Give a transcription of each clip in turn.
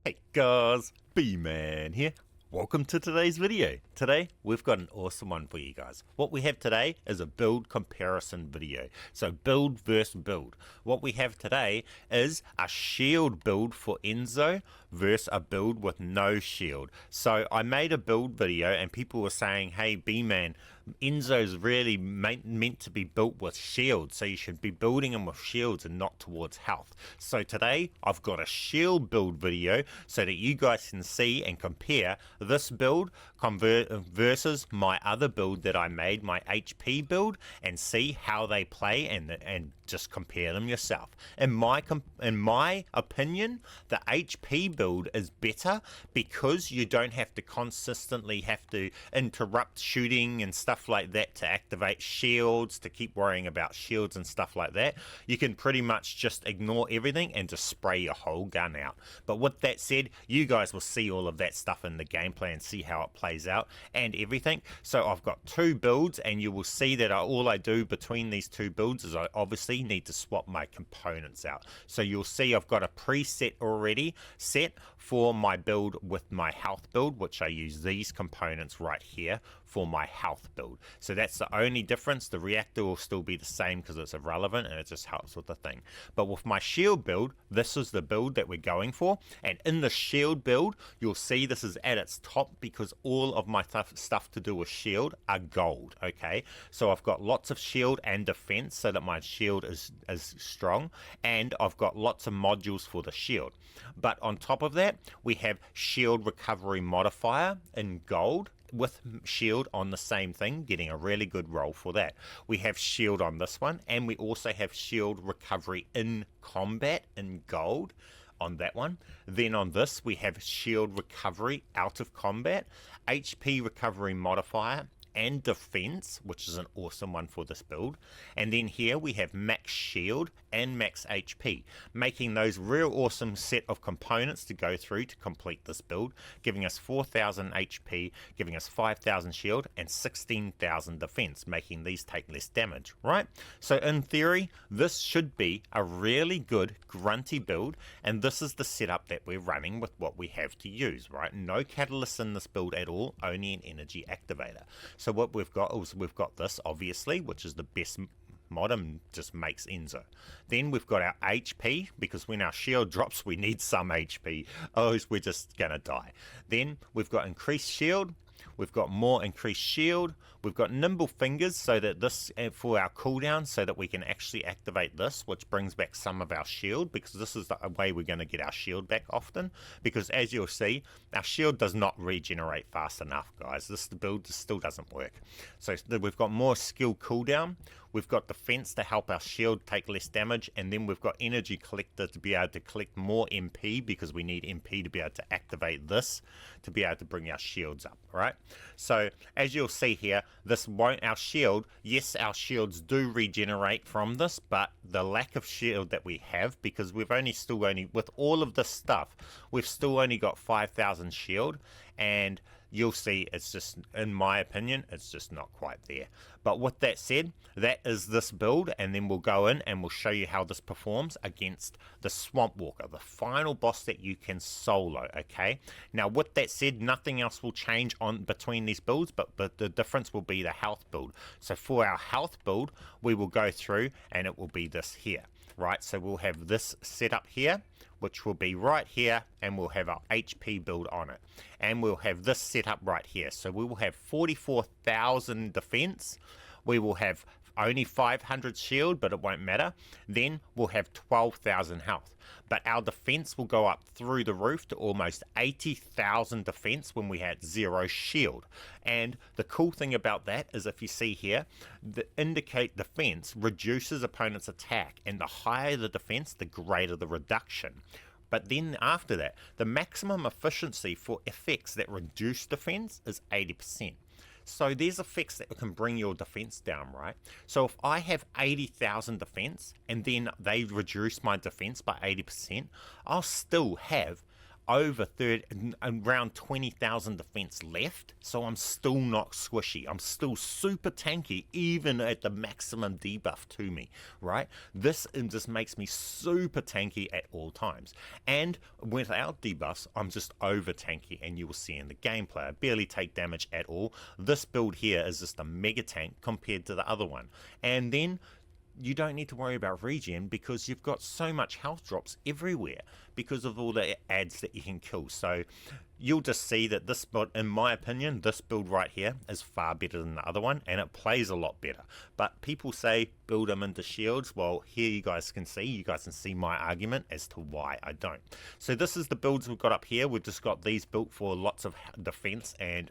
Hey guys, B-Man here. Welcome to today's video. Today, we've got an awesome one for you guys. What we have today is a build comparison video. So build versus build. What we have today is a shield build for Enzo versus a build with no shield. So I made a build video and people were saying, hey B-Man, Enzo's really meant to be built with shields, so you should be building him with shields and not towards health. So today I've got a shield build video so that you guys can see and compare this build versus my other build that I made, my HP build, and see how they play and just compare them yourself. In my opinion, the HP build is better because you don't have to consistently interrupt shooting and stuff like that to activate shields, to keep worrying about shields and stuff like that. You can pretty much just ignore everything and just spray your whole gun out. But with that said, you guys will see all of that stuff in the gameplay and see how it plays out and everything. So I've got two builds, and you will see that all I do between these two builds is I obviously need to swap my components out. So you'll see I've got a preset already set for my build with my health build, which I use these components right here for my health build. So that's the only difference. The reactor will still be the same because it's irrelevant and it just helps with the thing. But with my shield build, this is the build that we're going for. And in the shield build, you'll see this is at its top because all of my stuff to do with shield are gold. Okay, so I've got lots of shield and defense so that my shield is strong, and I've got lots of modules for the shield. But on top of that, we have shield recovery modifier in gold with shield on the same thing, getting a really good roll for that. We have shield on this one, and we also have shield recovery in combat in gold on that one. Then on this we have shield recovery out of combat, HP recovery modifier, and defense, which is an awesome one for this build. And then here we have max shield and max HP, making those real awesome set of components to go through to complete this build, giving us 4,000 HP, giving us 5,000 shield and 16,000 defense, making these take less damage, right? So in theory, this should be a really good grunty build, and this is the setup that we're running with what we have to use, right? No catalysts in this build at all, only an energy activator. So what we've got is we've got this, obviously, which is the best mod and just makes Enzo. Then we've got our HP, because when our shield drops, we need some HP. Oh, we're just gonna die. Then we've got increased shield. We've got more increased shield. We've got nimble fingers so that this for our cooldown, so that we can actually activate this, which brings back some of our shield, because this is the way we're going to get our shield back often, because as you'll see, our shield does not regenerate fast enough, guys. This build still doesn't work. So we've got more skill cooldown. We've got defense to help our shield take less damage, and then we've got energy collector to be able to collect more MP, because we need MP to be able to activate this to be able to bring our shields up, right? So as you'll see here, this won't, our shield, yes, our shields do regenerate from this, but the lack of shield that we have, because we've still only with all of this stuff, we've still only got 5,000 shield, and you'll see it's just, in my opinion, it's just not quite there. But with that said, that is this build, and then we'll go in and we'll show you how this performs against the Swamp Walker, the final boss that you can solo, okay? Now with that said, nothing else will change on between these builds, but the difference will be the health build. So for our health build, we will go through and it will be this here, right? So we'll have this set up here, which will be right here, and we'll have our HP build on it, and we'll have this set up right here. So we will have 44,000 defense, we will have only 500 shield, but it won't matter. Then we'll have 12,000 health, but our defense will go up through the roof to almost 80,000 defense when we had 0 shield. And the cool thing about that is, if you see here, the indicate defense reduces opponent's attack, and the higher the defense, the greater the reduction. But then after that, the maximum efficiency for effects that reduce defense is 80%. So there's effects that can bring your defense down, right? So if I have 80,000 defense and then they reduce my defense by 80%, I'll still have over around 20,000 defense left, so I'm still not squishy. I'm still super tanky, even at the maximum debuff to me, right? This just makes me super tanky at all times. And without debuffs, I'm just over tanky, and you will see in the gameplay, I barely take damage at all. This build here is just a mega tank compared to the other one. And then you don't need to worry about regen because you've got so much health drops everywhere because of all the ads that you can kill. So you'll just see that this build, in my opinion, this build right here is far better than the other one, and it plays a lot better. But people say build them into shields. Well, here you guys can see my argument as to why I don't. So this is the builds we've got up here. We've just got these built for lots of defense and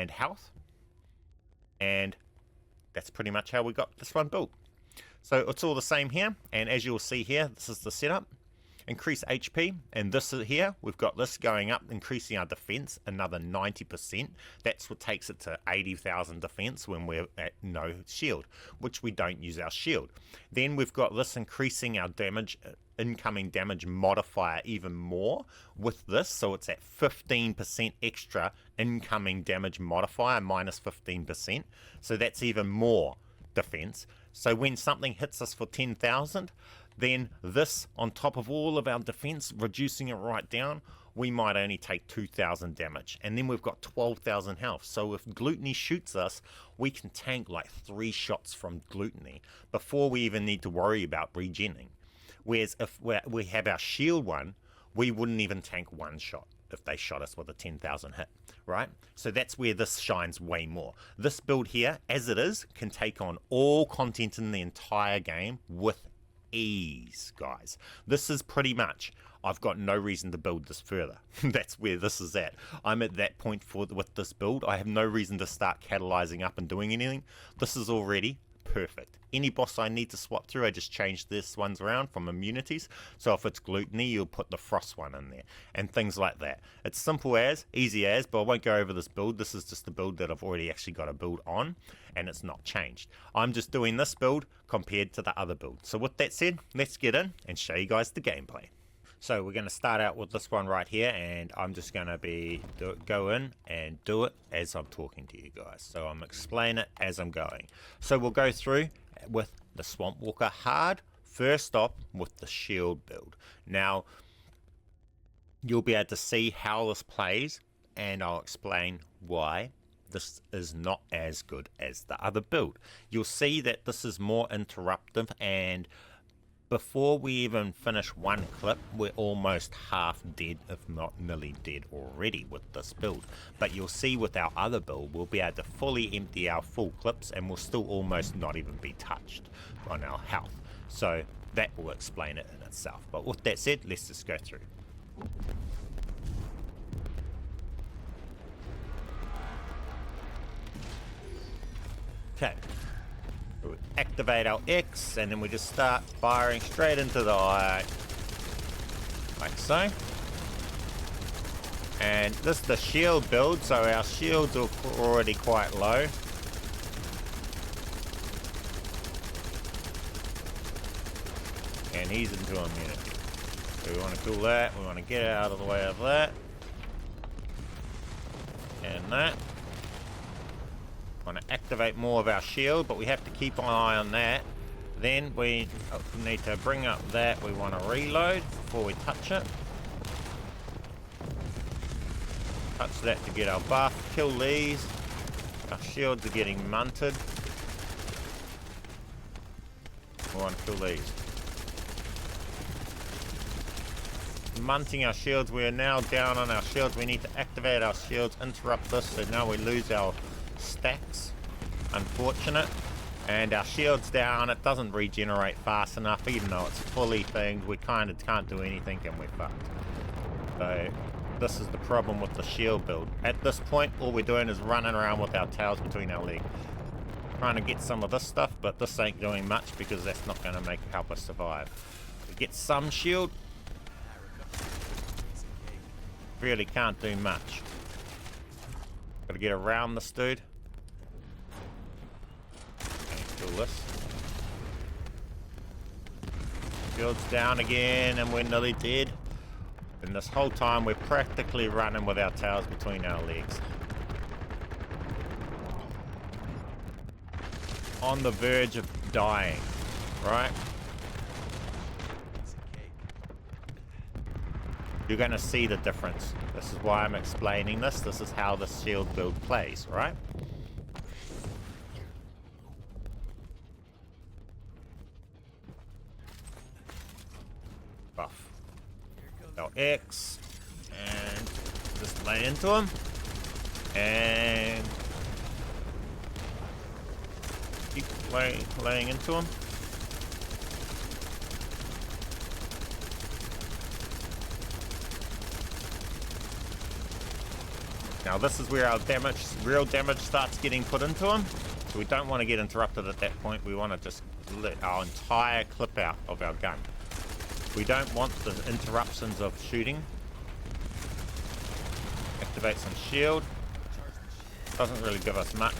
health, and that's pretty much how we got this one built. So it's all the same here, and as you'll see here, this is the setup. Increase HP, and this is here, we've got this going up, increasing our defense another 90%. That's what takes it to 80,000 defense when we're at no shield, which we don't use our shield. Then we've got this increasing our damage, incoming damage modifier even more with this, so it's at 15% extra incoming damage modifier, minus 15%. So that's even more defense. So when something hits us for 10,000, then this on top of all of our defense, reducing it right down, we might only take 2,000 damage, and then we've got 12,000 health. So if Gluttony shoots us, we can tank like 3 shots from Gluttony before we even need to worry about regenning. Whereas if we have our shield one, we wouldn't even tank 1 shot if they shot us with a 10,000 hit, right? So that's where this shines way more. This build here, as it is, can take on all content in the entire game with ease, guys. This is pretty much, I've got no reason to build this further. That's where this is at. I'm at that point with this build. I have no reason to start catalyzing up and doing anything. This is already perfect. Any boss I need to swap through, I just change this ones around from immunities. So if it's Gluttony, you'll put the frost one in there and things like that. It's simple as, easy as, but I won't go over this build. This is just the build that I've already actually got a build on, and it's not changed. I'm just doing this build compared to the other build. So with that said, let's get in and show you guys the gameplay. So we're going to start out with this one right here, and I'm just going to go in and do it as I'm talking to you guys. So I'm explaining it as I'm going. So we'll go through with the Swamp Walker hard, first off with the shield build. Now, you'll be able to see how this plays, and I'll explain why this is not as good as the other build. You'll see that this is more interruptive, and before we even finish one clip, we're almost half dead, if not nearly dead already with this build. But you'll see with our other build, we'll be able to fully empty our full clips, and we'll still almost not even be touched on our health. So that will explain it in itself. But with that said, let's just go through. Okay. We activate our X, and then we just start firing straight into the eye, like so. And this is the shield build, so our shields are already quite low. And he's into immunity. So we want to kill that, we want to get out of the way of that. And that. Want to activate more of our shield, but we have to keep an eye on that. Then we need to bring up that. We want to reload before we touch it. Touch that to get our buff. Kill these. Our shields are getting munted. We want to kill these. Munting our shields. We are now down on our shields. We need to activate our shields, interrupt this, so now we lose our stacks. Unfortunate. And our shield's down. It doesn't regenerate fast enough, even though it's fully thinged. We kind of can't do anything, and we're fucked. So this is the problem with the shield build. At this point, all we're doing is running around with our tails between our legs, trying to get some of this stuff, but this ain't doing much because that's not going to help us survive. We get some shield. Really can't do much. Gotta get around this dude. And kill this. Shield's down again, and we're nearly dead. And this whole time we're practically running with our tails between our legs. On the verge of dying, right? You're going to see the difference. This is why I'm explaining this. This is how the shield build plays, right? Buff. Our X. And just lay into him. And keep laying into him. Now this is where our real damage starts getting put into him. So we don't want to get interrupted at that point. We want to just let our entire clip out of our gun. We don't want the interruptions of shooting. Activate some shield. Doesn't really give us much.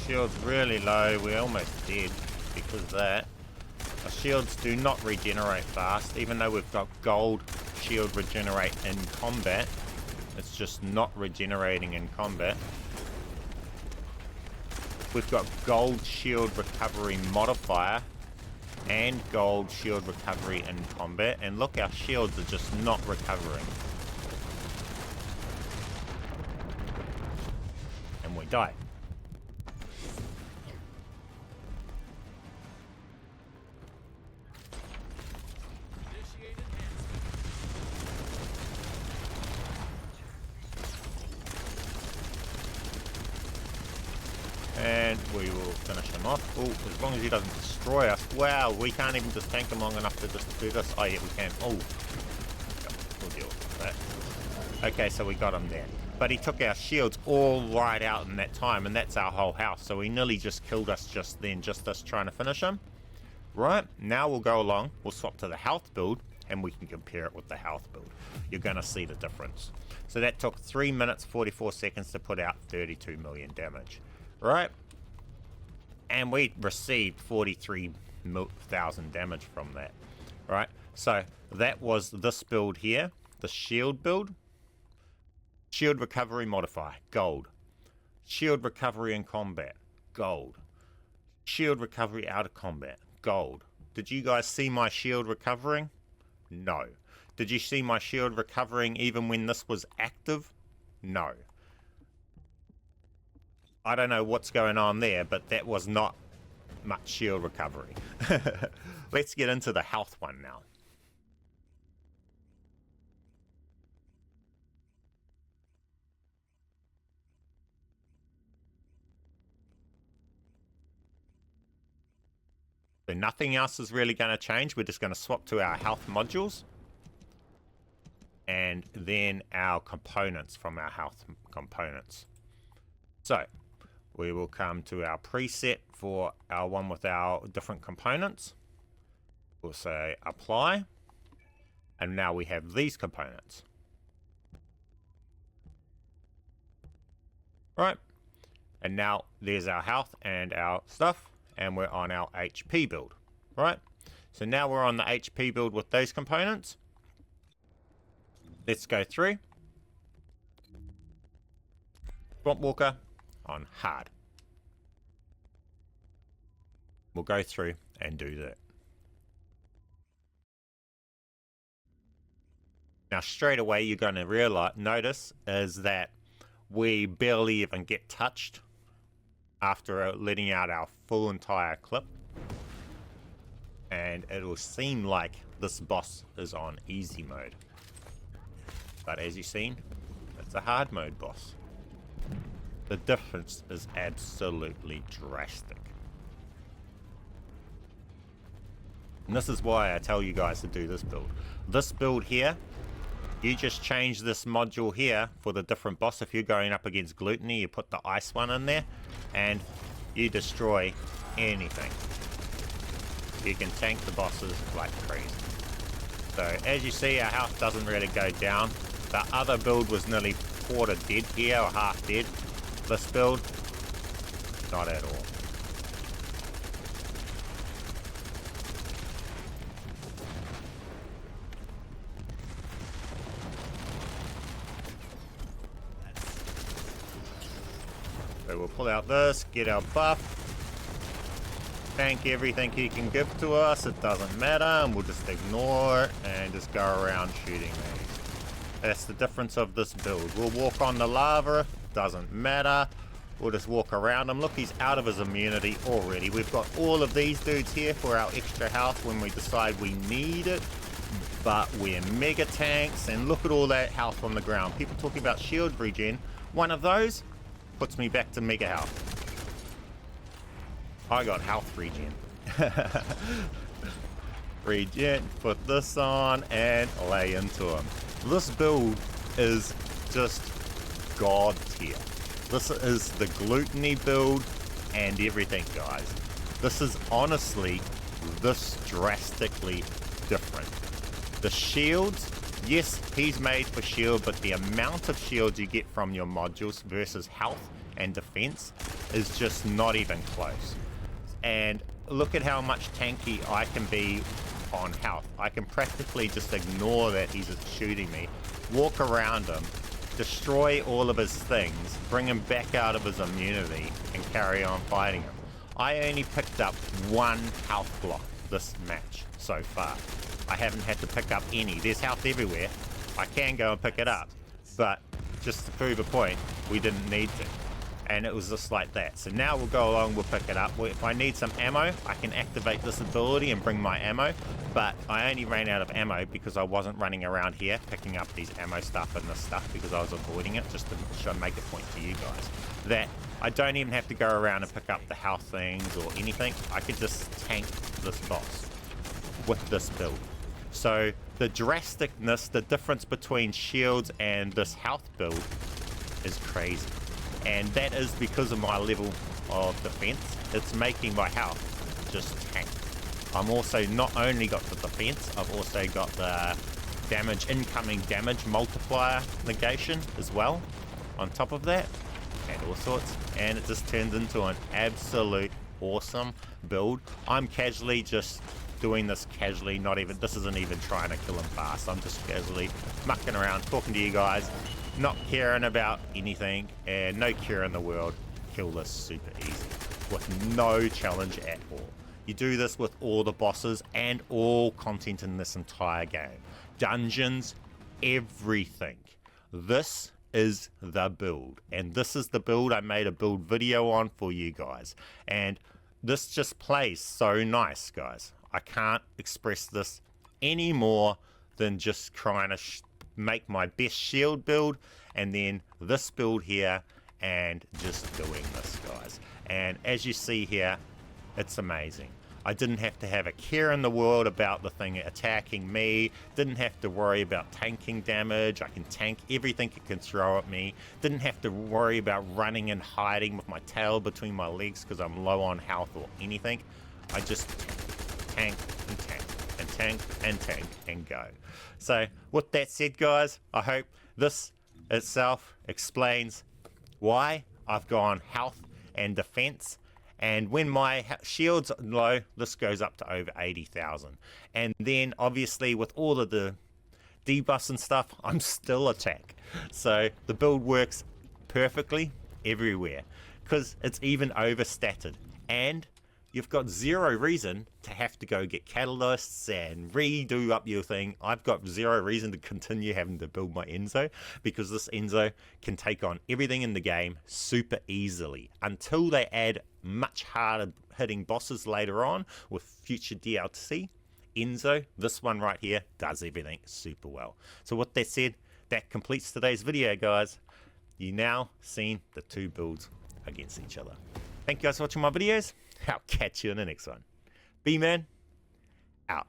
Shield's really low, we're almost dead because of that. Our shields do not regenerate fast, even though we've got gold shield regenerate in combat. It's just not regenerating in combat. We've got gold shield recovery modifier and gold shield recovery in combat, and look, our shields are just not recovering. And we die. And we will finish him off. Oh, as long as he doesn't destroy us. Wow, we can't even just tank him long enough to just do this. Oh, yeah, we can. Oh, we'll deal with that. Okay, so we got him there. But he took our shields all right out in that time, and that's our whole house. So he nearly just killed us just then, just us trying to finish him. Right, now we'll go along. We'll swap to the health build, and we can compare it with the health build. You're going to see the difference. So that took 3 minutes, 44 seconds to put out 32 million damage. Right, and we received 43,000 damage from that. Right, so that was this build here, the shield build. Shield recovery modifier, gold. Shield recovery in combat, gold. Shield recovery out of combat, gold. Did you guys see my shield recovering? No. Did you see my shield recovering even when this was active? No. I don't know what's going on there, but that was not much shield recovery. Let's get into the health one now. So nothing else is really going to change. We're just going to swap to our health modules. And then our components from our health components. So we will come to our preset for our one with our different components. We'll say apply. And now we have these components. Right. And now there's our health and our stuff. And we're on our HP build. Right. So now we're on the HP build with those components. Let's go through. Swamp Walker on hard. We'll go through and do that. Now straight away you're going to notice is that we barely even get touched after letting out our full entire clip. And it'll seem like this boss is on easy mode. But as you've seen, it's a hard mode boss. The difference is absolutely drastic. And this is why I tell you guys to do this build. This build here, you just change this module here for the different boss. If you're going up against Gluttony, you put the ice one in there and you destroy anything. You can tank the bosses like crazy. So as you see, our health doesn't really go down. The other build was nearly quarter dead here, or half dead. This build, Not at all. So we'll pull out this, get our buff, tank everything he can give to us, it doesn't matter, and we'll just ignore it and just go around shooting these. That's the difference of this build. We'll walk on the lava, doesn't matter, we'll just walk around him. Look, he's out of his immunity already. We've got all of these dudes here for our extra health when we decide we need it, but we're mega tanks, and look at all that health on the ground. People talking about shield regen, one of those puts me back to mega health. I got health regen. Regen, put this on and lay into him. This build is just god tier. This is the Gluttony build and everything, guys. This is honestly this drastically different. The shields, yes, he's made for shield, but the amount of shields you get from your modules versus health and defense is just not even close. And look at how much tanky I can be on health. I can practically just ignore that he's shooting me, walk around him, destroy all of his things, bring him back out of his immunity, and carry on fighting him. I only picked up one health block this match so far. I haven't had to pick up any. There's health everywhere. I can go and pick it up, but just to prove a point, we didn't need to. And it was just like that. So now we'll go along, we'll pick it up. If I need some ammo, I can activate this ability and bring my ammo, but I only ran out of ammo because I wasn't running around here picking up these ammo stuff and this stuff because I was avoiding it, just to make a point to you guys that I don't even have to go around and pick up the health things or anything. I could just tank this boss with this build. So the drasticness, the difference between shields and this health build is crazy. And that is because of my level of defense. It's making my health just tank. I'm also not only got the defense, I've also got the damage, incoming damage multiplier negation as well on top of that, and all sorts. And it just turns into an absolute awesome build. I'm casually just doing this casually, this isn't even trying to kill him fast. I'm just casually mucking around, talking to you guys, not caring about anything, and no care in the world. Kill this super easy with no challenge at all. You do this with all the bosses and all content in this entire game. Dungeons, everything. This is the build, and this is the build I made a build video on for you guys, and this just plays so nice, guys. I can't express this any more than just trying to make my best shield build, and then this build here, and just doing this, guys. And as you see here, it's amazing. I didn't have to have a care in the world about the thing attacking me, didn't have to worry about tanking damage. I can tank everything it can throw at me, didn't have to worry about running and hiding with my tail between my legs because I'm low on health or anything. I just tank and tank and tank and tank and go. So with that said, guys, I hope this itself explains why I've gone health and defense, and when my shield's low, this goes up to over 80,000, and then obviously with all of the debuffs and stuff, I'm still attack. So the build works perfectly everywhere because it's even overstatted, and you've got zero reason to have to go get catalysts and redo up your thing. I've got zero reason to continue having to build my Enzo because this Enzo can take on everything in the game super easily until they add much harder hitting bosses later on with future DLC. Enzo, this one right here, does everything super well. So with that said, that completes today's video, guys. You now seen the two builds against each other. Thank you guys for watching my videos. I'll catch you in the next one. B-Man, out.